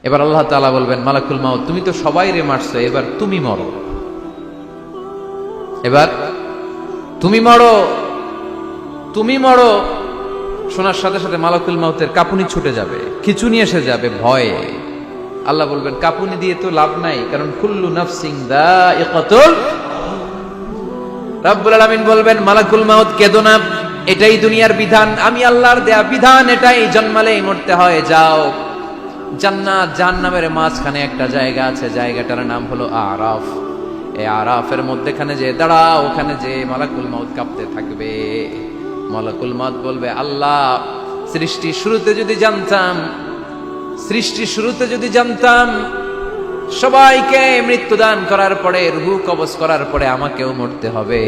এবার আল্লাহ তাআলা বলবেন, মালাকুল মাউত তুমি তো সবাই রে মারছো, এবার তুমি মরো, এবার তুমি মরো, তুমি মরো। শোনার সাথে সাথে মালাকুল মাউতের কাঁপুনি ছুটে যাবে, খিঁচুনি এসে যাবে ভয়ে। আল্লাহ বলবেন, কাঁপুনি দিয়ে তো লাভ নাই, কারণ কুল্লু নাফসিন যায়িকাতুল। রব্বুল আলামিন বলবেন, মালাকুল মাউত কেঁদো না, এটাই দুনিয়ার বিধান, আমি আল্লাহর দেয়া বিধান, এটাই জন্মালেই মরতে হয়। যাও, জান্নাত জাহান্নামের মাঝখানে একটা জায়গা আছে, জায়গাটার নাম হলো আরাফ। এই আরাফের মধ্যেখানে যে দাঁড়াও, ওখানে যে মালাকুল মাউত কাঁপতে থাকবে। মালাকুল মাউত বলবে, আল্লাহ সৃষ্টির শুরুতে যদি জানতাম, সৃষ্টির শুরুতে যদি জানতাম সবাইকে মৃত্যুদান করার পরে, রূহ কবজ করার পরে আমাকেও মরতে হবে,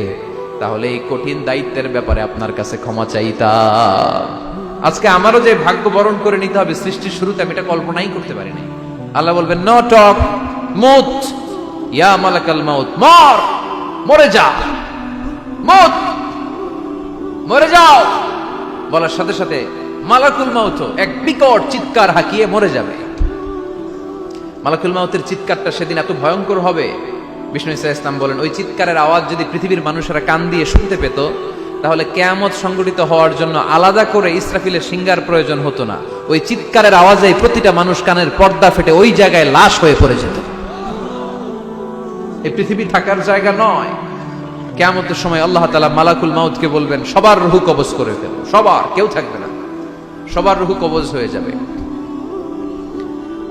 তাহলে এই কঠিন দায়িত্বের ব্যাপারে আপনার কাছে ক্ষমা চাইতাম। আজকে আমারও যে ভাগ্য বরণ করে নিতে হবে সৃষ্টির শুরুতে, আমি এটা কল্পনাই করতে পারি নাই। আল্লাহ বলবেন, নো টক, মুত, ইয়া মালাকাল মাউত, মর, মরে যা, মুত, মরে যাও। বলার সাথে সাথে মালাকুল মাউত এক বিকট চিৎকার হাঁকিয়ে মরে যাবে। মালাকুল মাউতের চিৎকারটা সেদিন এত ভয়ঙ্কর হবে, বিষ্ণু ইসা ইসলাম বলেন, ওই চিৎকারের আওয়াজ যদি পৃথিবীর মানুষেরা কান দিয়ে শুনতে পেত, তাহলে কিয়ামত সংগঠিত হওয়ার জন্য আলাদা করে ইসরাফিলের সিঙ্গার প্রয়োজন হতো না। ওই চিৎকারের আওয়াজে প্রতিটা মানুষ কানের পর্দা ফেটে ওই জায়গায় লাশ হয়ে পড়ে যেত। এই পৃথিবী থাকার জায়গা নয়। কিয়ামতের সময় আল্লাহ তাআলা মালাকুল মাউতকে বলবেন, সবার রূহ কবজ করে ফেলো, সবার, কেউ থাকবে না, সবার রূহ কবজ হয়ে যাবে।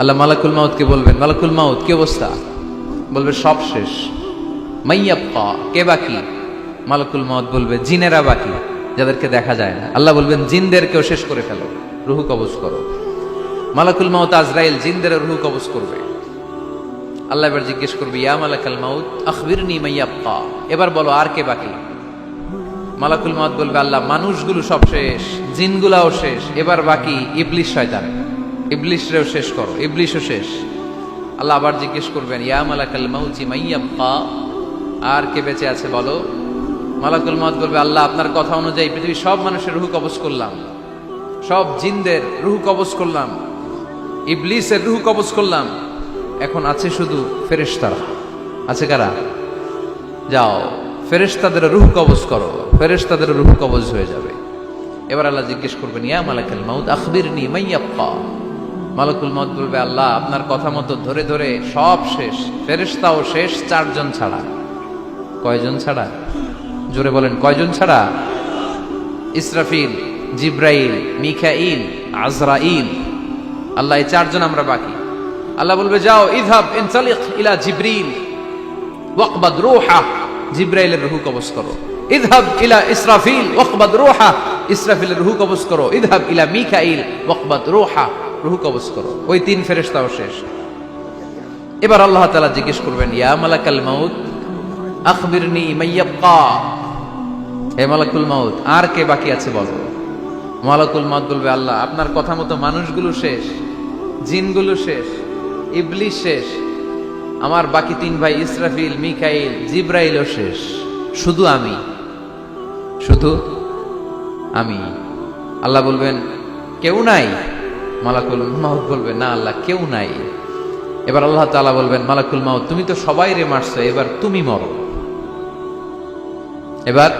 আল্লাহ মালাকুল মাউতকে বলবেন, মালাকুল মাউত কি অবস্থা? বলবে, সব শেষ। মাইয়াবকা, কে বাকি? মালাকুল মাউত বলবে, জিনেরা বাকি, যাদেরকে দেখা যায় না। আল্লাহ বলবেন, জিনদেরকেও শেষ করে ফেলো, রূহ কবজ করো। মালাকুল মাউত আজরাইল জিনদের রূহ কবজ করবে। আল্লাহ এবার জিজ্ঞেস করবে, ইয়া মালাকাল মাউত আখবিরনি মাইয়াবকা, এবার বলো আর কে বাকি? মালাকুল মাউত বলবে, আল্লাহ মানুষগুলো সব শেষ, জিনগুলাও শেষ, এবার বাকি ইবলিস শয়তান, ইবলিসরেও শেষ করো, ইবলিসও শেষ। আল্লাহ আবার জিজ্ঞেস করবেন, ইয়া মালাকাল মাউতি মাইয়াবকা, আর কে বেঁচে আছে বলো? মালাকুল মাউত বলবে, আল্লাহ আপনার কথা অনুযায়ী পৃথিবীর সব মানুষের রূহ কবজ করলাম, সব জিনদের রূহ কবজ করলাম, ইবলিসের রূহ কবজ করলাম, এখন আছে শুধু ফেরেশতারা। আছে কারা? যাও ফেরেশতাদের রূহ কবজ করো, ফেরেশতাদের রূহ কবজ হয়ে যাবে। এবার আল্লাহ জিজ্ঞেস করবেন, ইয়া মালাকাল মাউত আখবিরনি মাইয়াবকা। মালাকুল মাউত বলবে, আল্লাহ আপনার কথা মতো ধরে ধরে সব শেষ, ফেরেশতাও শেষ, চারজন ছাড়া। কয়জন ছাড়া? জোরে বলেন, কয়জন ছাড়া? ইসরাফিল, জিব্রাইল, মিকাইল, আজরাইল। আল্লাহ এই চারজন আমরা বাকি। আল্লাহ বলবে, যাও ইযহাব ইনতালিক ইলা জিবরিল ওয়াকবাদ রূহা, জিব্রাইলের রূহ কবজ করো। ইযহাব ইলা ইসরাফিল ওয়াকবাদ রূহা, ইসরাফিলের রূহ কবজ করো। ইযহাব ইলা মিকাইল ওয়াকবাদ রূহা, রূহ কবজ করো। ওই তিন ফেরেশতাও শেষ। এবার আল্লাহ তাআলা জিজ্ঞেস করবেন, ইয়া মালাকাল মাউত আখবিরনি মাইয়াবকা, হে মালাকুল মাউত আর কে বাকি আছে বলো? মালাকুল মাউত বলবে, আল্লাহ আপনার কথা মতো মানুষগুলো শেষ, জিনগুলো শেষ, ইবলিস শেষ, আমার বাকি তিন ভাই ইসরাফিল, মিকাইল, জিব্রাইলও শেষ, শুধু আমি, শুধু আমি। আল্লাহ বলবেন, কেউ নাই? মালাকুল মাউত বলবে, না আল্লাহ কেউ নাই। এবার আল্লাহ তাআলা বলবেন, মালাকুল মাউত তুমি তো সবাই রে মারছো, এবার তুমি মরো, এবার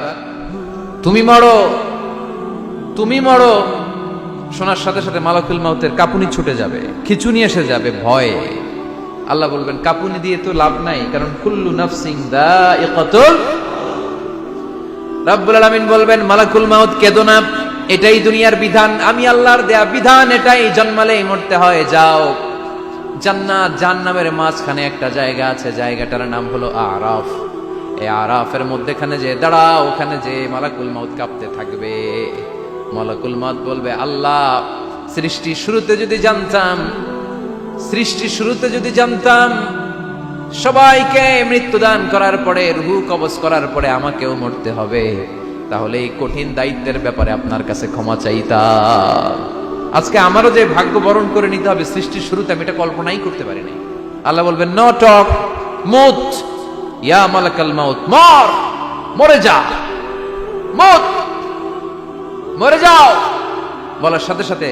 তুমি মরো, তুমি মরো। শোনার সাথে সাথে মালাকুল মাউতের কাঁপুনি ছুটে যাবে, খিঁচুনি এসে যাবে ভয়ে। আল্লাহ বলবেন, কাঁপুনি দিয়ে তো লাভ নাই, কারণ কুল্লু নাফসিন যায়িকাতুল। রব্বুল আলামিন বলবেন, মালাকুল মাউত কেঁদো না, এটাই দুনিয়ার বিধান, আমি আল্লাহর দেয়া বিধান, এটাই জন্মালেই মরতে হয়। যাও, জান্নাত জাহান্নামের মাঝখানে একটা জায়গা আছে, জায়গাটার নাম হলো আরাফ। এই আরাফের মধ্যেখানে যে দাঁড়াও, ওখানে যে মালাকুল মাউত কাঁপতে থাকবে। মালাকুল মাউত বলবে, আল্লাহ সৃষ্টির শুরুতে যদি জানতাম, সৃষ্টির শুরুতে যদি জানতাম সবাইকে মৃত্যুদান করার পরে, রূহ কবজ করার পরে আমাকেও মরতে হবে, তাহলে এই কঠিন দায়িত্বের ব্যাপারে আপনার কাছে ক্ষমা চাইতাম। আজকে আমারও যে ভাগ্য বরণ করে নিতে হবে সৃষ্টির শুরুতে, আমি এটা কল্পনাই করতে পারি নাই। আল্লাহ বলবেন, নো টক, মুত, ইয়া মালাকাল মাউত, মর, মরে যা, মুত, মরে যাও। বলার সাথে সাথে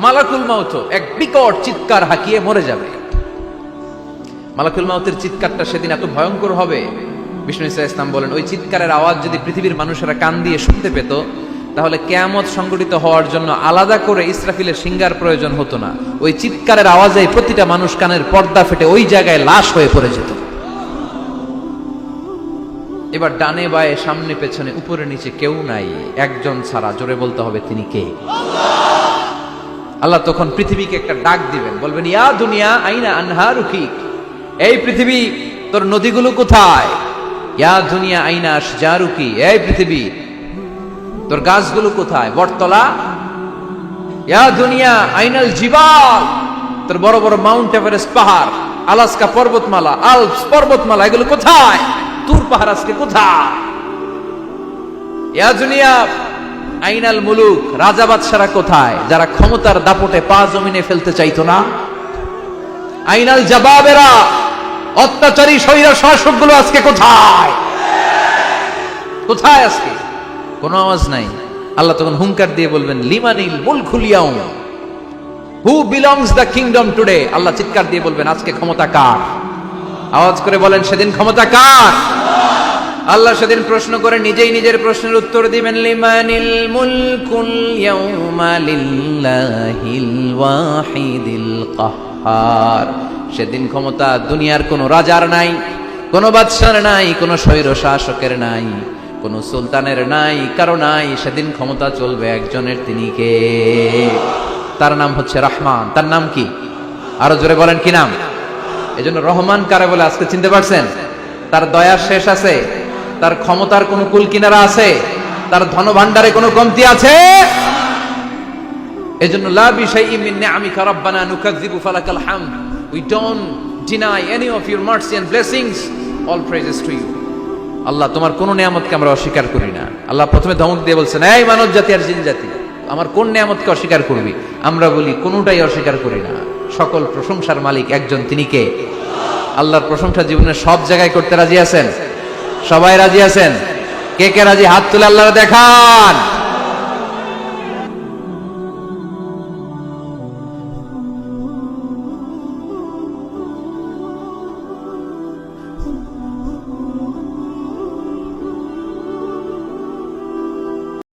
মালাকুল মাউত এক বিকট চিৎকার হাঁকিয়ে মরে যাবে। মালাকুল মাউতের চিৎকারটা সেদিন এত ভয়ঙ্কর হবে, বিষ্ণু ইসা ইসলাম বলেন ওই চিৎকারের আওয়াজ যদি পৃথিবীর মানুষেরা কান দিয়ে শুনতে পেত, তাহলে কিয়ামত সংগঠিত হওয়ার জন্য আলাদা করে ইসরাফিলের সিঙ্গার প্রয়োজন হতো না। ওই চিৎকারের আওয়াজে প্রতিটা মানুষ কানের পর্দা ফেটে ওই জায়গায় লাশ হয়ে পড়ে যেত। এবার ডানে বায়ে সামনে পেছনে উপরে নিচে কেউ নাই, একজন ছাড়া। জোরে বলতে হবে তিনি কে? আল্লাহ তখন পৃথিবীকে একটা ডাক দিবেন, বলবেন ইয়া দুনিয়া আইনা আনহারুকি, এই পৃথিবী তোর নদীগুলো কোথায়? ইয়া দুনিয়া আইনা আশজারুকি, এই পৃথিবী তোর গাছগুলো কোথায়? বটতলা। ইয়া দুনিয়া আইনাল জিবাল, তোর বড় বড় মাউন্ট এভারেস্ট পাহাড়, আলাস্কা পর্বতমালা, আলপস পর্বতমালা, এগুলো কোথায়? তুর পাহাড় আজকে কোথায়? ইয়া দুনিয়া আইনাল মুলুক, রাজা বাদশারা কোথায় যারা ক্ষমতার দাপটে পা জমিনে ফেলতে চাইতো না? আইনাল জাবাবেরা, অত্যাচারী স্বৈরা শাসকগুলো আজকে কোথায়? কোথায় আজকে? কোনো আওয়াজ নাই। আল্লাহ তখন হুঙ্কার দিয়ে বলবেন লিমানিল মুলকুল ইয়াউম, who belongs the kingdom today. আল্লাহ চিৎকার দিয়ে বলবেন আজকে ক্ষমতা কার? আওয়াজ করে বলেন সেদিন ক্ষমতা কার? আল্লাহ সেদিন প্রশ্ন করে নিজেই নিজের প্রশ্নের উত্তর দিবেন, লিমানিল মুলকুল ইয়াউমা লিল্লাহিল ওয়াহিদিল কাহ্হার। সেদিন ক্ষমতা দুনিয়ার কোনো রাজার নাই, কোনো বাদশার নাই, কোনো স্বৈর শাসকের নাই, কোনো সুলতানের নাই, কারো নাই। সেদিন ক্ষমতা চলবে একজনের, তিনি কে? তার নাম হচ্ছে রহমান। তার নাম কি? আরো জোরে বলেন কি নাম? এজন্য রহমান কারে বলে আজকে চিনতে পারছেন? তার দয়ার শেষ আছে? তার ক্ষমতার কোনো কুল কিনারা আছে? তার ধনভাণ্ডারে কোনো কমতি আছে? এজন্য লা বিশাইইন মিন নিআমিকা রাব্বানা নুকাযযিবু ফালাকাল হামদ, we don't deny any of your mercy and blessings, all praises to you। আল্লাহ তোমার কোন নিয়ামতকে আমরা অস্বীকার করি না। আল্লাহ প্রথমে ধমক দিয়ে বলছেন এই মানব জাতি আর জিন জাতি, আমার কোন নিয়ামতকে অস্বীকার করবি? আমরা বলি কোনটাই অস্বীকার করি না। সকল প্রশংসার মালিক একজন, তিনি কে? আল্লাহর প্রশংসা জীবনের সব জায়গায় করতে রাজি আছেন? সবাই রাজি আছেন? কে কে রাজি? হাত তুলে আল্লাহর দেখান।